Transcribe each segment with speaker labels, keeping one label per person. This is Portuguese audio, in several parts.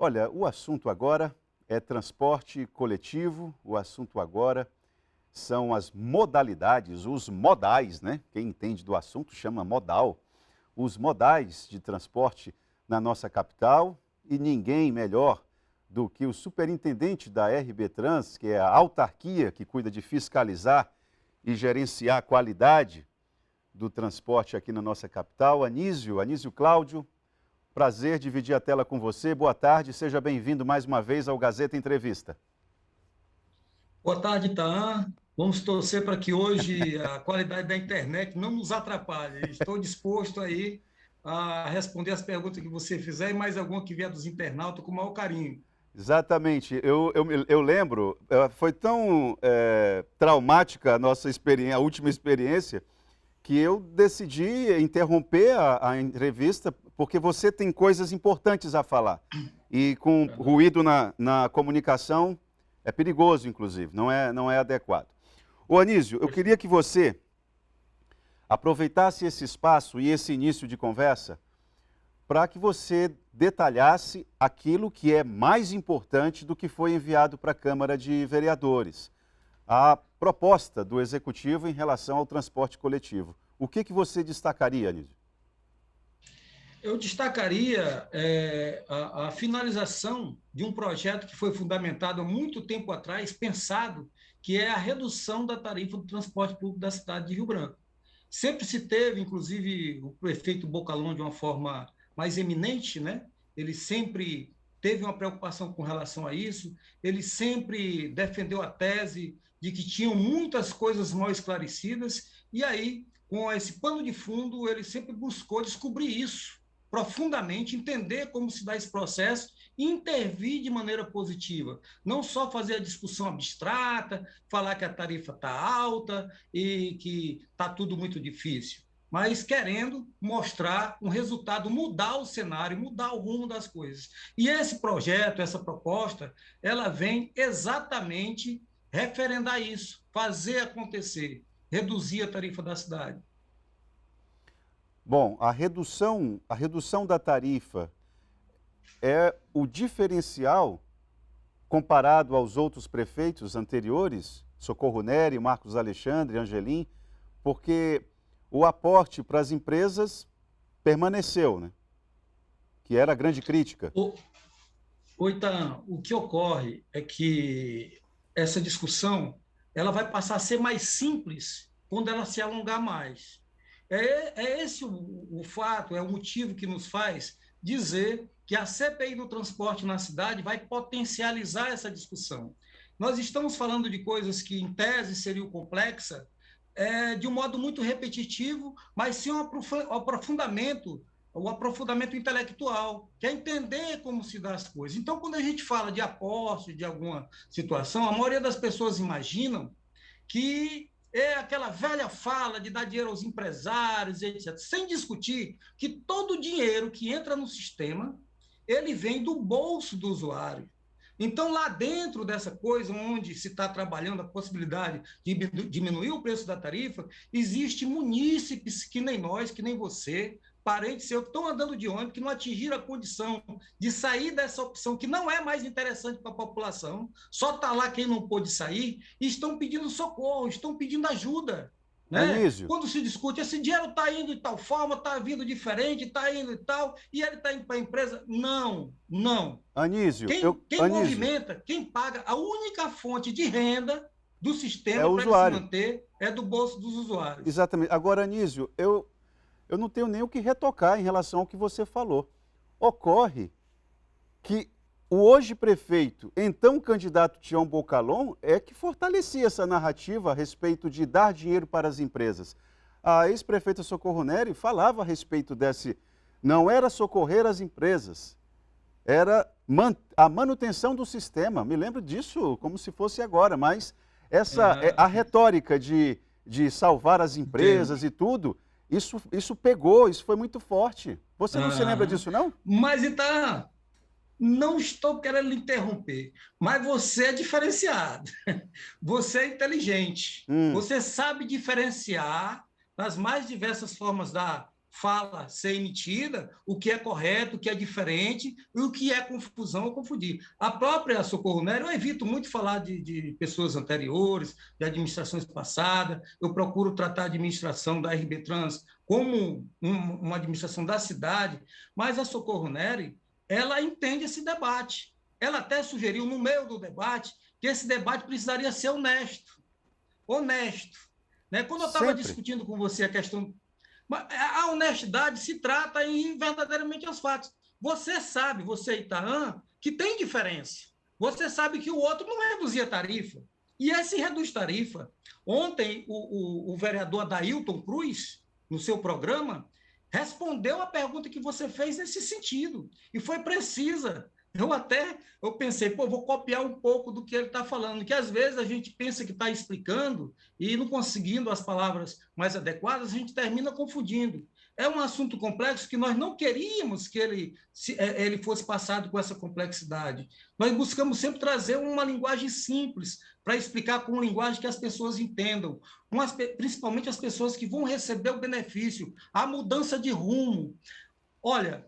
Speaker 1: Olha, o assunto agora é transporte coletivo, o assunto agora são as modalidades, os modais, né? Quem entende do assunto chama modal. Os modais de transporte na nossa capital e ninguém melhor do que o superintendente da RB Trans, que é a autarquia que cuida de fiscalizar e gerenciar a qualidade do transporte aqui na nossa capital, Anísio Cláudio. Prazer dividir a tela com você. Boa tarde, seja bem-vindo mais uma vez ao Gazeta Entrevista.
Speaker 2: Boa tarde, Taan. Vamos torcer para que hoje a qualidade da internet não nos atrapalhe. Estou disposto aí a responder as perguntas que você fizer e mais alguma que vier dos internautas com o maior carinho.
Speaker 1: Exatamente, eu lembro, foi tão traumática a nossa experiência, a última experiência, que eu decidi interromper a entrevista porque você tem coisas importantes a falar. E com ruído na comunicação é perigoso, inclusive, não é adequado. Ô Anísio, eu queria que você aproveitasse esse espaço e esse início de conversa para que você detalhasse aquilo que é mais importante do que foi enviado para a Câmara de Vereadores. A proposta do Executivo em relação ao transporte coletivo. O que você destacaria, Anísio?
Speaker 2: Eu destacaria a finalização de um projeto que foi fundamentado há muito tempo atrás, pensado, que é a redução da tarifa do transporte público da cidade de Rio Branco. Sempre se teve, inclusive, o prefeito Bocalon, de uma forma mais eminente, né? Ele sempre teve uma preocupação com relação a isso, ele sempre defendeu a tese de que tinham muitas coisas mal esclarecidas, e aí, com esse pano de fundo, ele sempre buscou descobrir isso profundamente, entender como se dá esse processo e intervir de maneira positiva. Não só fazer a discussão abstrata, falar que a tarifa está alta e que está tudo muito difícil, mas querendo mostrar um resultado, mudar o cenário, mudar o rumo das coisas. E esse projeto, essa proposta, ela vem exatamente referendar isso, fazer acontecer, reduzir a tarifa da cidade.
Speaker 1: Bom, a redução da tarifa é o diferencial comparado aos outros prefeitos anteriores, Socorro Nery, Marcos Alexandre, Angelim, porque o aporte para as empresas permaneceu, né? Que era a grande crítica.
Speaker 2: Oitan, o que ocorre é que essa discussão ela vai passar a ser mais simples quando ela se alongar mais. É esse o fato, é o motivo que nos faz dizer que a CPI do transporte na cidade vai potencializar essa discussão. Nós estamos falando de coisas que, em tese, seriam complexas, de um modo muito repetitivo, mas sem um aprofundamento, o aprofundamento intelectual, que é entender como se dá as coisas. Então, quando a gente fala de aporte, de alguma situação, a maioria das pessoas imaginam que é aquela velha fala de dar dinheiro aos empresários, etc., sem discutir que todo o dinheiro que entra no sistema, ele vem do bolso do usuário. Então, lá dentro dessa coisa, onde se está trabalhando a possibilidade de diminuir o preço da tarifa, existe munícipes que nem nós, que nem você, parentes seus, que estão andando de ônibus, que não atingiram a condição de sair dessa opção, que não é mais interessante para a população, só está lá quem não pôde sair, e estão pedindo socorro, estão pedindo ajuda. Né?
Speaker 1: Anísio,
Speaker 2: Quando se discute, esse dinheiro está indo de tal forma, está vindo diferente, está indo e tal, e ele está indo para a empresa. Não, não.
Speaker 1: Anísio,
Speaker 2: Quem
Speaker 1: Anísio,
Speaker 2: movimenta, quem paga, a única fonte de renda do
Speaker 1: é o
Speaker 2: sistema para ele se
Speaker 1: usuário.
Speaker 2: manter é do bolso dos usuários.
Speaker 1: Exatamente. Agora, Anísio, eu não tenho nem o que retocar em relação ao que você falou. Ocorre que o hoje prefeito, então candidato Tião Bocalon, é que fortalecia essa narrativa a respeito de dar dinheiro para as empresas. A ex-prefeita Socorro Nery falava a respeito desse, não era socorrer as empresas, era a manutenção do sistema. Me lembro disso como se fosse agora, mas a retórica de salvar as empresas e tudo, isso pegou, isso foi muito forte. Você não se lembra disso, não?
Speaker 2: Mas então, não estou querendo lhe interromper, mas você é diferenciado, você é inteligente,
Speaker 1: Hum,
Speaker 2: você sabe diferenciar nas mais diversas formas fala ser emitida, o que é correto, o que é diferente, e o que é confusão ou confundir. A própria Socorro Nery, eu evito muito falar de pessoas anteriores, de administrações passadas, eu procuro tratar a administração da RB Trans como uma administração da cidade, mas a Socorro Nery, ela entende esse debate. Ela até sugeriu, no meio do debate, que esse debate precisaria ser honesto. Né? Quando eu estava discutindo com você a questão... A honestidade se trata em verdadeiramente os fatos. Você sabe, você Itaã, que tem diferença. Você sabe que o outro não reduzia tarifa. E esse reduz tarifa. Ontem, o vereador Adailton Cruz, no seu programa, respondeu a pergunta que você fez nesse sentido. E foi precisa. Eu pensei, vou copiar um pouco do que ele está falando, que às vezes a gente pensa que está explicando e não conseguindo as palavras mais adequadas, a gente termina confundindo. É um assunto complexo que nós não queríamos que ele fosse passado com essa complexidade. Nós buscamos sempre trazer uma linguagem simples para explicar com uma linguagem que as pessoas entendam, principalmente as pessoas que vão receber o benefício, a mudança de rumo. Olha,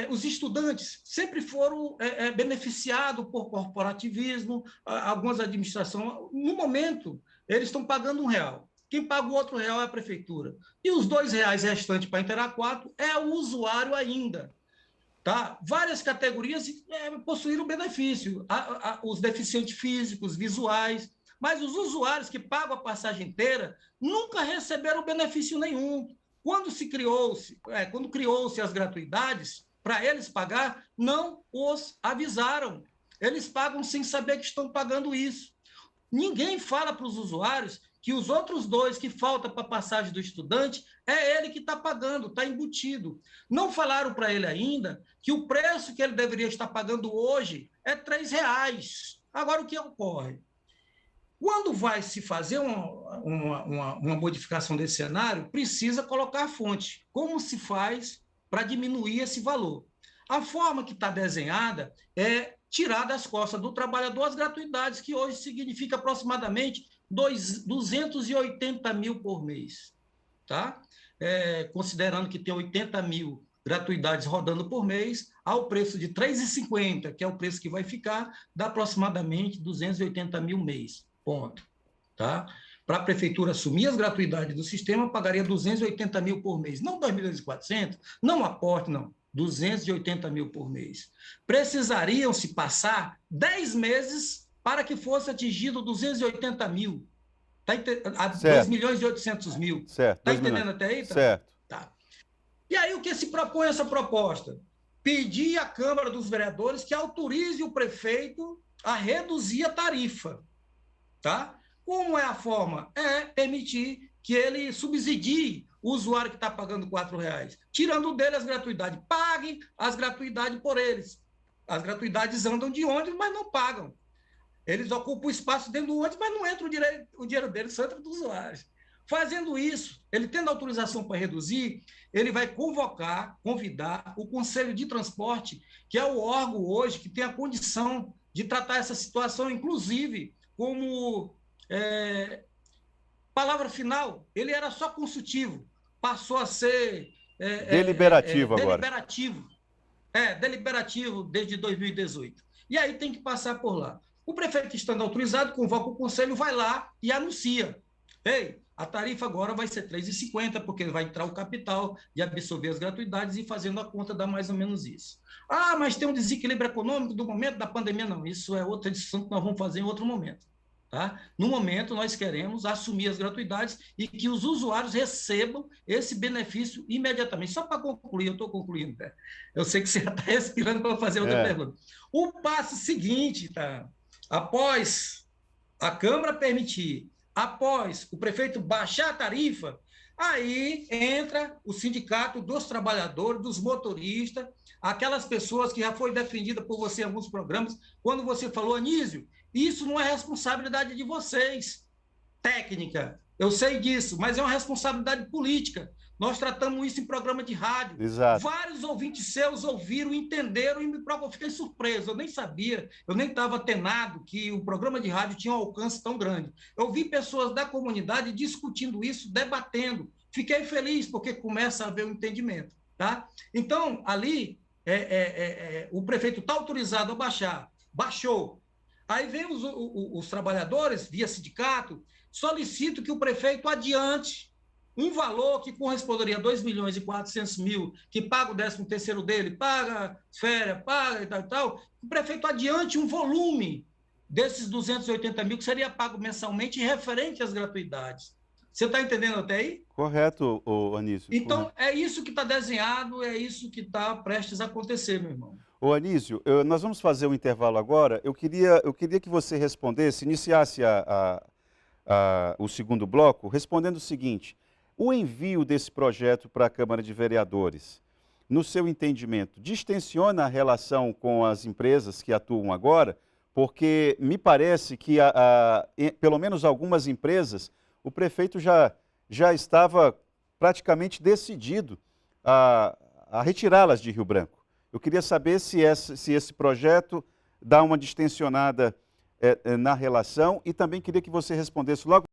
Speaker 2: os estudantes sempre foram beneficiados por corporativismo, algumas administrações. No momento, eles estão pagando R$1. Quem paga o outro R$1 é a prefeitura. E os R$2 restantes para Interar 4 é o usuário ainda. Tá? Várias categorias possuíram benefício. Os deficientes físicos, visuais, mas os usuários que pagam a passagem inteira nunca receberam benefício nenhum. Quando criou-se as gratuidades, para eles pagar, não os avisaram. Eles pagam sem saber que estão pagando isso. Ninguém fala para os usuários que os outros 2 que faltam para a passagem do estudante é ele que está pagando, está embutido. Não falaram para ele ainda que o preço que ele deveria estar pagando hoje é R$3. Agora, o que ocorre? Quando vai se fazer uma modificação desse cenário, precisa colocar a fonte. Como se faz para diminuir esse valor? A forma que está desenhada é tirar das costas do trabalhador as gratuidades, que hoje significa aproximadamente 280 mil por mês. Tá? Considerando que tem 80 mil gratuidades rodando por mês, ao preço de R$ 3,50, que é o preço que vai ficar, dá aproximadamente 280 mil mês. Ponto. Tá? Para a prefeitura assumir as gratuidades do sistema, pagaria 280 mil por mês. Não 2.400, não aporte, não. 280 mil por mês. Precisariam se passar 10 meses para que fosse atingido 280 mil. A 2 milhões e 800 mil.
Speaker 1: Certo.
Speaker 2: Está entendendo até aí? Tá?
Speaker 1: Certo.
Speaker 2: Tá. E aí o que se propõe essa proposta? Pedir à Câmara dos Vereadores que autorize o prefeito a reduzir a tarifa. Tá? Como é a forma? É permitir que ele subsidie o usuário que está pagando R$4, tirando dele as gratuidades. Pague as gratuidades por eles. As gratuidades andam de ônibus, mas não pagam. Eles ocupam o espaço dentro do ônibus, mas não entra o dinheiro deles, só entra dos usuários. Fazendo isso, ele tendo autorização para reduzir, ele vai convidar o Conselho de Transporte, que é o órgão hoje que tem a condição de tratar essa situação, inclusive como palavra final. Ele era só consultivo, passou a ser
Speaker 1: deliberativo agora.
Speaker 2: Deliberativo desde 2018. E aí tem que passar por lá. O prefeito, estando autorizado, convoca o conselho, vai lá e anuncia. Ei, a tarifa agora vai ser R$ 3,50, porque vai entrar o capital de absorver as gratuidades e fazendo a conta dá mais ou menos isso. Ah, mas tem um desequilíbrio econômico do momento da pandemia. Não, isso é outra discussão que nós vamos fazer em outro momento. Tá? No momento, nós queremos assumir as gratuidades e que os usuários recebam esse benefício imediatamente. Só para concluir, eu estou concluindo. Né? Eu sei que você já está respirando para fazer outra pergunta. O passo seguinte, tá? Após a Câmara permitir, após o prefeito baixar a tarifa, aí entra o sindicato dos trabalhadores, dos motoristas, aquelas pessoas que já foi defendida por você em alguns programas, quando você falou, Anísio, isso não é responsabilidade de vocês, técnica, eu sei disso, mas é uma responsabilidade política. Nós tratamos isso em programa de rádio.
Speaker 1: Exato.
Speaker 2: Vários ouvintes seus ouviram, entenderam e eu fiquei surpreso. Eu nem sabia, eu nem estava atenado que o programa de rádio tinha um alcance tão grande. Eu vi pessoas da comunidade discutindo isso, debatendo. Fiquei feliz, porque começa a haver um entendimento. Tá? Então, ali, o prefeito está autorizado a baixar, baixou. Aí vem os trabalhadores, via sindicato, solicitam que o prefeito adiante um valor que corresponderia a 2.400.000, que paga o 13º dele, paga férias, paga e tal, e tal. O prefeito adiante um volume desses 280 mil que seria pago mensalmente referente às gratuidades. Você está entendendo até aí?
Speaker 1: Correto, Anísio.
Speaker 2: Então,
Speaker 1: Correto.
Speaker 2: é isso que está desenhado, é isso que está prestes a acontecer, meu irmão.
Speaker 1: Ô Anísio, nós vamos fazer um intervalo agora. Eu queria que você respondesse, iniciasse o segundo bloco, respondendo o seguinte: o envio desse projeto para a Câmara de Vereadores, no seu entendimento, distensiona a relação com as empresas que atuam agora? Porque me parece que, pelo menos algumas empresas, o prefeito já estava praticamente decidido a retirá-las de Rio Branco. Eu queria saber se esse projeto dá uma distensionada na relação, e também queria que você respondesse logo